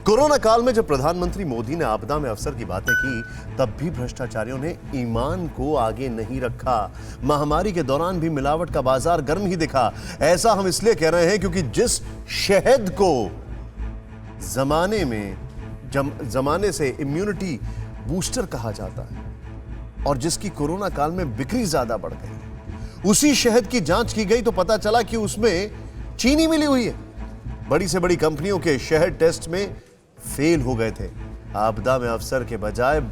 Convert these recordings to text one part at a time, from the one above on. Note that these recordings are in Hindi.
कोरोना काल में जब प्रधानमंत्री मोदी ने आपदा में अवसर की बातें की, तब भी भ्रष्टाचारियों ने ईमान को आगे नहीं रखा। महामारी के दौरान भी मिलावट का बाजार गर्म ही दिखा। ऐसा हम इसलिए कह रहे हैं क्योंकि जिस शहद को जमाने से इम्यूनिटी बूस्टर कहा जाता है और जिसकी कोरोना काल में बिक्री ज्यादा बढ़ गई, उसी शहद की जांच की गई तो पता चला कि उसमें चीनी मिली हुई है। बड़ी से बड़ी कंपनियों के शहद टेस्ट में फेल हो गए थे। आपदा में अवसर के बजाय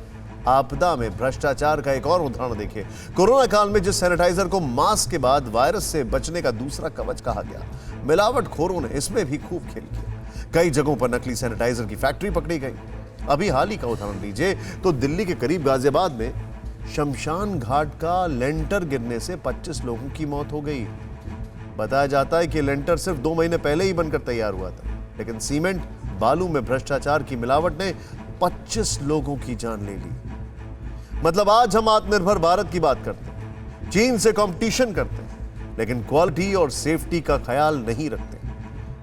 आपदा में भ्रष्टाचार का एक और उदाहरण देखिए। कोरोना काल में जिस सैनिटाइजर को मास्क के बाद वायरस से बचने का दूसरा कवच कहा गया, मिलावटखोरों ने इसमें भी खूब खेल किया। कई जगहों पर नकली सैनिटाइजर की फैक्ट्री पकड़ी गई। अभी हाल ही का उदाहरण लीजिए तो दिल्ली के करीब गाजियाबाद में शमशान घाट का लेंटर गिरने से 25 लोगों की मौत हो गई। बताया जाता है कि लेंटर सिर्फ 2 महीने पहले ही बनकर तैयार हुआ था, लेकिन सीमेंट बालू में भ्रष्टाचार की मिलावट ने 25 लोगों की जान ले ली। मतलब आज हम आत्मनिर्भर भारत की बात करते हैं, चीन से कंपटीशन करते हैं, लेकिन क्वालिटी और सेफ्टी का ख्याल नहीं रखते।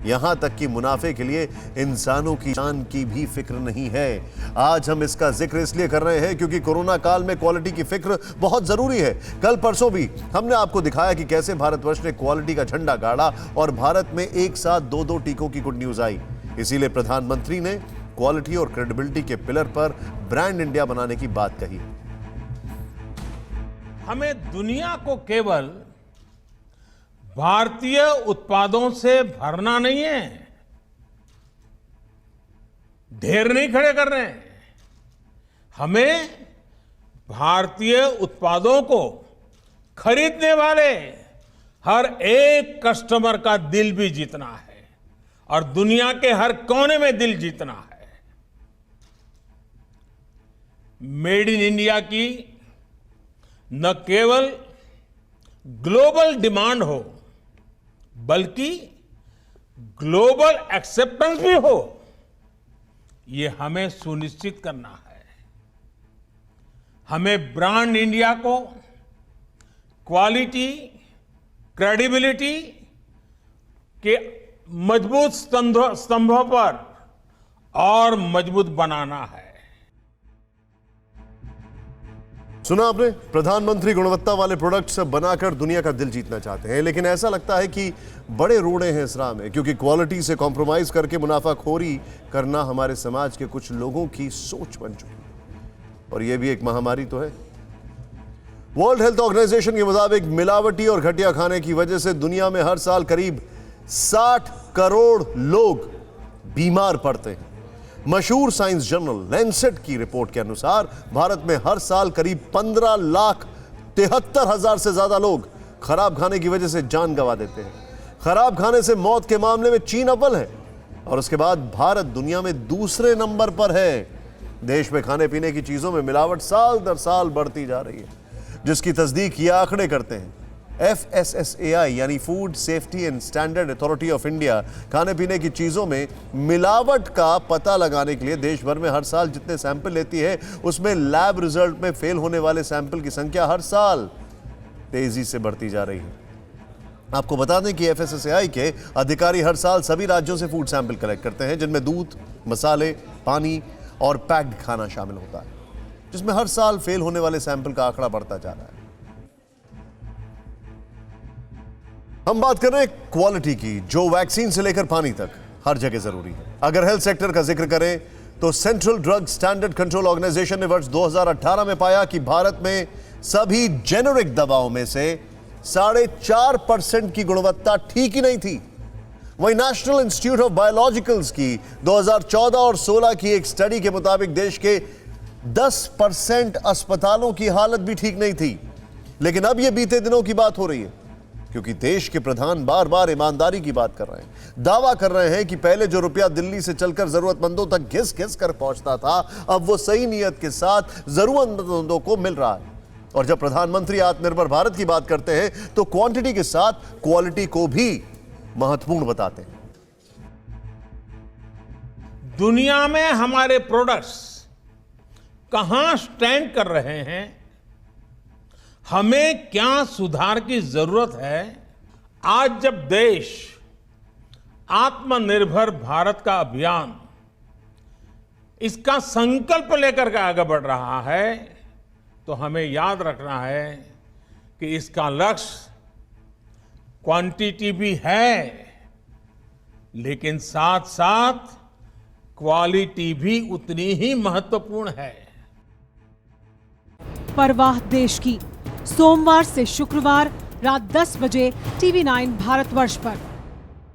यहां तक कि मुनाफे के लिए इंसानों की जान की भी फिक्र नहीं है। आज हम इसका जिक्र इसलिए कर रहे हैं क्योंकि कोरोना काल में क्वालिटी की फिक्र बहुत जरूरी है। कल परसों भी हमने आपको दिखाया कि कैसे भारतवर्ष ने क्वालिटी का झंडा गाड़ा और भारत में एक साथ 2-2 टीकों की गुड न्यूज आई। इसीलिए प्रधानमंत्री ने क्वालिटी और क्रेडिबिलिटी के पिलर पर ब्रांड इंडिया बनाने की बात कही। हमें दुनिया को केवल भारतीय उत्पादों से भरना नहीं है, ढेर नहीं खड़े कर रहे हैं। हमें भारतीय उत्पादों को खरीदने वाले हर एक कस्टमर का दिल भी जीतना है और दुनिया के हर कोने में दिल जीतना है। मेड इन इंडिया की न केवल ग्लोबल डिमांड हो बल्कि ग्लोबल एक्सेप्टेंस भी हो, ये हमें सुनिश्चित करना है। हमें ब्रांड इंडिया को क्वालिटी, क्रेडिबिलिटी के मजबूत स्तंभों पर और मजबूत बनाना है। सुना आपने, प्रधानमंत्री गुणवत्ता वाले प्रोडक्ट्स बनाकर दुनिया का दिल जीतना चाहते हैं, लेकिन ऐसा लगता है कि बड़े रोड़े हैं इस राह में, क्योंकि क्वालिटी से कॉम्प्रोमाइज करके मुनाफाखोरी करना हमारे समाज के कुछ लोगों की सोच बन चुकी है और यह भी एक महामारी तो है। वर्ल्ड हेल्थ ऑर्गेनाइजेशन के मुताबिक मिलावटी और घटिया खाने की वजह से दुनिया में हर साल करीब 60 करोड़ लोग बीमार पड़ते हैं। मशहूर साइंस जर्नल लैंसेट की रिपोर्ट के अनुसार भारत में हर साल करीब 15,73,000 से ज्यादा लोग खराब खाने की वजह से जान गंवा देते हैं। खराब खाने से मौत के मामले में चीन अव्वल है और उसके बाद भारत दुनिया में दूसरे नंबर पर है। देश में खाने पीने की चीजों में मिलावट साल दर साल बढ़ती जा रही है, जिसकी तस्दीक ये आंकड़े करते हैं FSSAI यानी food safety and standard authority of India. खाने पीने की चीजों में मिलावट का पता लगाने के लिए देश भर में हर साल जितने सैंपल लेती है, उसमें लैब रिजल्ट में फेल होने वाले सैंपल की संख्या हर साल तेजी से बढ़ती जा रही है। आपको बता दें कि FSSAI के अधिकारी हर साल सभी राज्यों से फूड सैंपल कलेक्ट करते हैं, जिनमें दूध, मसाले, पानी और पैक्ड खाना शामिल होता है, जिसमें हर साल फेल होने वाले सैंपल का आंकड़ा बढ़ता जा रहा है। हम बात कर रहे हैं क्वालिटी की, जो वैक्सीन से लेकर पानी तक हर जगह जरूरी है। अगर हेल्थ सेक्टर का जिक्र करें तो central drug standard control organisation ने वर्ष 2018 में पाया कि भारत में सभी जेनेरिक दवाओं में से 4.5% की गुणवत्ता ठीक ही नहीं थी। वहीं नेशनल इंस्टीट्यूट ऑफ बायोलॉजिकल्स की 2014 और 16 की एक स्टडी के मुताबिक देश के 10% अस्पतालों की हालत भी ठीक नहीं थी। लेकिन अब यह बीते दिनों की बात हो रही है, क्योंकि देश के प्रधान बार बार ईमानदारी की बात कर रहे हैं। दावा कर रहे हैं कि पहले जो रुपया दिल्ली से चलकर जरूरतमंदों तक घिस घिस कर पहुंचता था, अब वो सही नियत के साथ जरूरतमंदों को मिल रहा है। और जब प्रधानमंत्री आत्मनिर्भर भारत की बात करते हैं तो क्वांटिटी के साथ क्वालिटी को भी महत्वपूर्ण बताते हैं। दुनिया में हमारे प्रोडक्ट्स कहां स्टैंड कर रहे हैं, हमें क्या सुधार की जरूरत है। आज जब देश आत्मनिर्भर भारत का अभियान इसका संकल्प लेकर के आगे बढ़ रहा है तो हमें याद रखना है कि इसका लक्ष्य क्वांटिटी भी है, लेकिन साथ साथ क्वालिटी भी उतनी ही महत्वपूर्ण है। परवाह देश की, सोमवार से शुक्रवार रात 10 बजे TV9 भारतवर्ष पर।